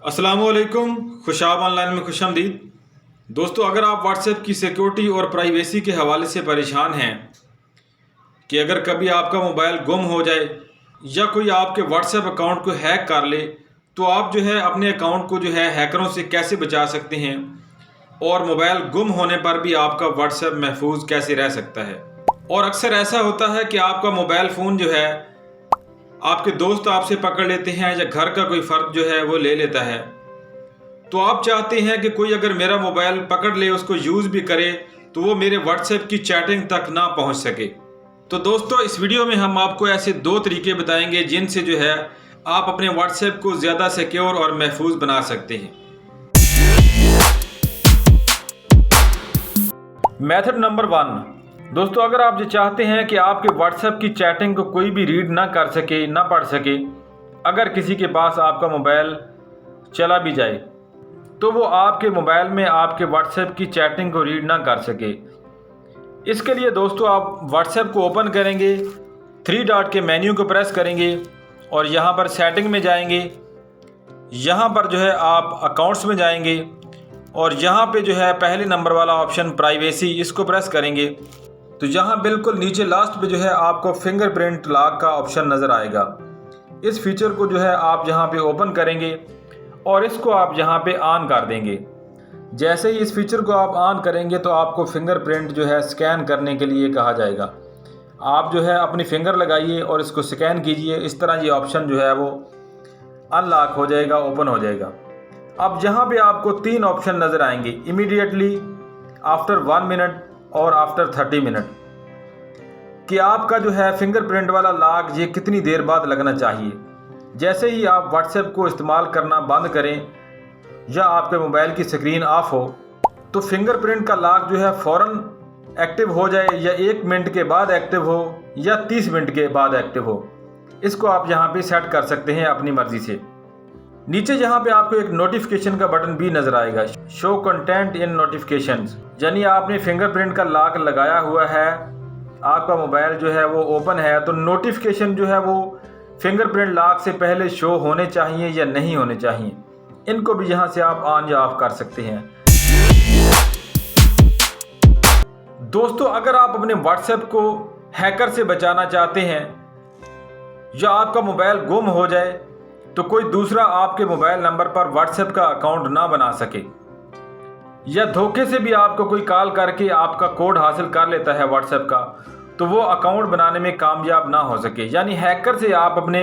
अस्सलामुअलैकुम। खुशाब ऑनलाइन में खुशामदीद। दोस्तों, अगर आप व्हाट्सएप की सिक्योरिटी और प्राइवेसी के हवाले से परेशान हैं कि अगर कभी आपका मोबाइल गुम हो जाए या कोई आपके व्हाट्सएप अकाउंट को हैक कर ले, तो आप अपने अकाउंट को हैकरों से कैसे बचा सकते हैं और मोबाइल गुम होने पर भी आपका व्हाट्सएप महफूज कैसे रह सकता है। और अक्सर ऐसा होता है कि आपका मोबाइल फ़ोन आपके दोस्त आपसे पकड़ लेते हैं या घर का कोई फ़र्द वो ले लेता है। तो आप चाहते हैं कि कोई अगर मेरा मोबाइल पकड़ ले, उसको यूज़ भी करे, तो वो मेरे व्हाट्सएप की चैटिंग तक ना पहुंच सके। तो दोस्तों, इस वीडियो में हम आपको ऐसे 2 तरीके बताएंगे जिनसे आप अपने व्हाट्सएप को ज़्यादा सिक्योर और महफूज बना सकते हैं। Method number 1। दोस्तों, अगर आप ये चाहते हैं कि आपके व्हाट्सएप की चैटिंग को कोई भी रीड ना कर सके, ना पढ़ सके, अगर किसी के पास आपका मोबाइल चला भी जाए तो वो आपके मोबाइल में आपके व्हाट्सएप की चैटिंग को रीड ना कर सके, इसके लिए दोस्तों आप व्हाट्सएप को ओपन करेंगे, 3 डॉट के मेन्यू को प्रेस करेंगे और यहाँ पर सेटिंग में जाएंगे। यहाँ पर आप अकाउंट्स में जाएंगे और यहाँ पे पहले नंबर वाला ऑप्शन प्राइवेसी, इसको प्रेस करेंगे तो यहाँ बिल्कुल नीचे लास्ट पे आपको फिंगरप्रिंट लॉक का ऑप्शन नज़र आएगा। इस फीचर को आप यहाँ पे ओपन करेंगे और इसको आप यहाँ पे ऑन कर देंगे। जैसे ही इस फीचर को आप ऑन करेंगे तो आपको फिंगरप्रिंट स्कैन करने के लिए कहा जाएगा। आप अपनी फिंगर लगाइए और इसको स्कैन कीजिए। इस तरह ये ऑप्शन वो अनलॉक हो जाएगा, ओपन हो जाएगा। अब यहाँ पे आपको 3 ऑप्शन नज़र आएंगे, इमीडिएटली, आफ्टर 1 मिनट और आफ्टर 30 मिनट, कि आपका फिंगरप्रिंट वाला लॉक ये कितनी देर बाद लगना चाहिए। जैसे ही आप व्हाट्सएप को इस्तेमाल करना बंद करें या आपके मोबाइल की स्क्रीन ऑफ हो तो फिंगरप्रिंट का लॉक फ़ौरन एक्टिव हो जाए, या 1 मिनट के बाद एक्टिव हो या 30 मिनट के बाद एक्टिव हो, इसको आप यहाँ पे सेट कर सकते हैं अपनी मर्ज़ी से। नीचे यहाँ पे आपको एक नोटिफिकेशन का बटन भी नज़र आएगा, शो कंटेंट इन नोटिफिकेशंस, यानी आपने फिंगरप्रिंट का लॉक लगाया हुआ है, आपका मोबाइल वो ओपन है, तो नोटिफिकेशन वो फिंगरप्रिंट लॉक से पहले शो होने चाहिए या नहीं होने चाहिए, इनको भी यहाँ से आप ऑन या ऑफ कर सकते हैं। दोस्तों, अगर आप अपने व्हाट्सएप को हैकर से बचाना चाहते हैं या आपका मोबाइल गुम हो जाए तो कोई दूसरा आपके मोबाइल नंबर पर व्हाट्सएप का अकाउंट ना बना सके, या धोखे से भी आपको कोई कॉल करके आपका कोड हासिल कर लेता है व्हाट्सएप का, तो वो अकाउंट बनाने में कामयाब ना हो सके, यानी हैकर से आप अपने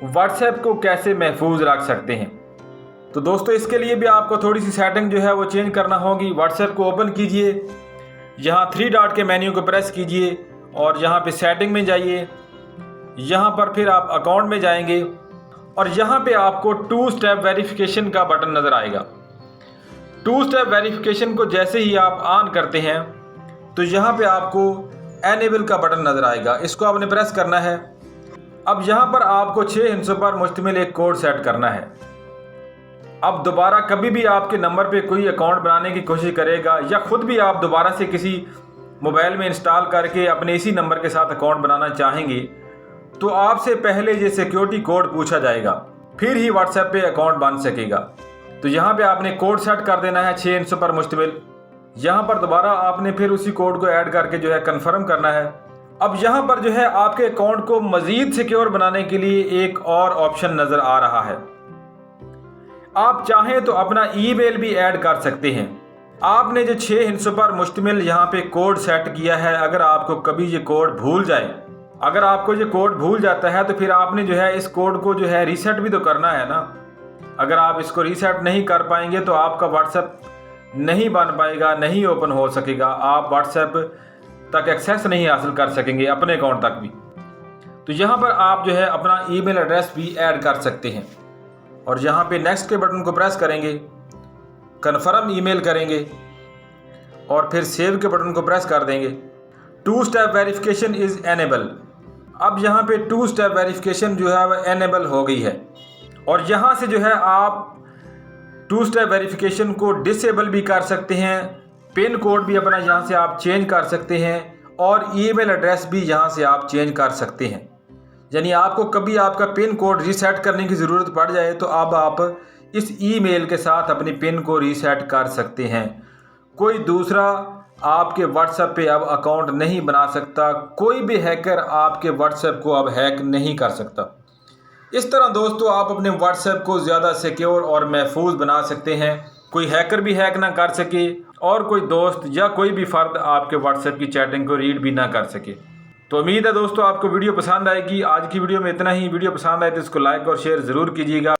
व्हाट्सएप को कैसे महफूज रख सकते हैं। तो दोस्तों, इसके लिए भी आपको थोड़ी सी सेटिंग वो चेंज करना होगी। व्हाट्सएप को ओपन कीजिए, यहाँ 3 डॉट के मेन्यू को प्रेस कीजिए और यहाँ पे सेटिंग में जाइए। यहाँ पर फिर आप अकाउंट में जाएंगे और यहाँ पे आपको 2 स्टेप वेरिफिकेशन का बटन नज़र आएगा। 2 स्टेप वेरिफिकेशन को जैसे ही आप ऑन करते हैं तो यहाँ पे आपको एनेबल का बटन नज़र आएगा, इसको आपने प्रेस करना है। अब यहाँ पर आपको 6 हिस्सों पर मुश्तमिल एक कोड सेट करना है। अब दोबारा कभी भी आपके नंबर पे कोई अकाउंट बनाने की कोशिश करेगा या ख़ुद भी आप दोबारा से किसी मोबाइल में इंस्टॉल करके अपने इसी नंबर के साथ अकाउंट बनाना चाहेंगे तो आपसे पहले ये सिक्योरिटी कोड पूछा जाएगा, फिर ही व्हाट्सएप पे अकाउंट बन सकेगा। तो यहाँ पे आपने कोड सेट कर देना है 6 हिस्सों पर मुश्तमिल। यहाँ पर दोबारा आपने फिर उसी कोड को ऐड करके कंफर्म करना है। अब यहाँ पर आपके अकाउंट को मज़ीद सिक्योर बनाने के लिए एक और ऑप्शन नज़र आ रहा है। आप चाहें तो अपना ईमेल भी ऐड कर सकते हैं। आपने जो 6 हिस्सों पर मुश्तमिल यहाँ पे कोड सेट किया है, अगर आपको कभी ये कोड भूल जाए, अगर आपको ये कोड भूल जाता है तो फिर आपने इस कोड को रीसेट भी तो करना है ना। अगर आप इसको रीसेट नहीं कर पाएंगे तो आपका व्हाट्सएप नहीं बन पाएगा, नहीं ओपन हो सकेगा, आप व्हाट्सएप तक एक्सेस नहीं हासिल कर सकेंगे, अपने अकाउंट तक भी। तो यहाँ पर आप अपना ईमेल एड्रेस भी ऐड कर सकते हैं और यहाँ पे नेक्स्ट के बटन को प्रेस करेंगे, कन्फर्म ईमेल करेंगे और फिर सेव के बटन को प्रेस कर देंगे। 2 स्टेप वेरिफिकेशन इज़ एनेबल। अब यहाँ पे 2 स्टेप वेरिफिकेशन वह एनेबल हो गई है और यहाँ से आप 2 स्टेप वेरिफिकेशन को डिसेबल भी कर सकते हैं, पिन कोड भी अपना यहाँ से आप चेंज कर सकते हैं और ईमेल एड्रेस भी यहाँ से आप चेंज कर सकते हैं। यानी आपको कभी आपका पिन कोड रीसेट करने की ज़रूरत पड़ जाए तो अब आप इस ईमेल के साथ अपनी पिन को रीसेट कर सकते हैं। कोई दूसरा आपके व्हाट्सएप पे अब अकाउंट नहीं बना सकता, कोई भी हैकर आपके व्हाट्सएप को अब हैक नहीं कर सकता। इस तरह दोस्तों आप अपने व्हाट्सएप को ज़्यादा सिक्योर और महफूज बना सकते हैं, कोई हैकर भी हैक ना कर सके और कोई दोस्त या कोई भी फ़र्द आपके व्हाट्सएप की चैटिंग को रीड भी ना कर सके। तो उम्मीद है दोस्तों आपको वीडियो पसंद आएगी। आज की वीडियो में इतना ही। वीडियो पसंद आए तो इसको लाइक और शेयर ज़रूर कीजिएगा।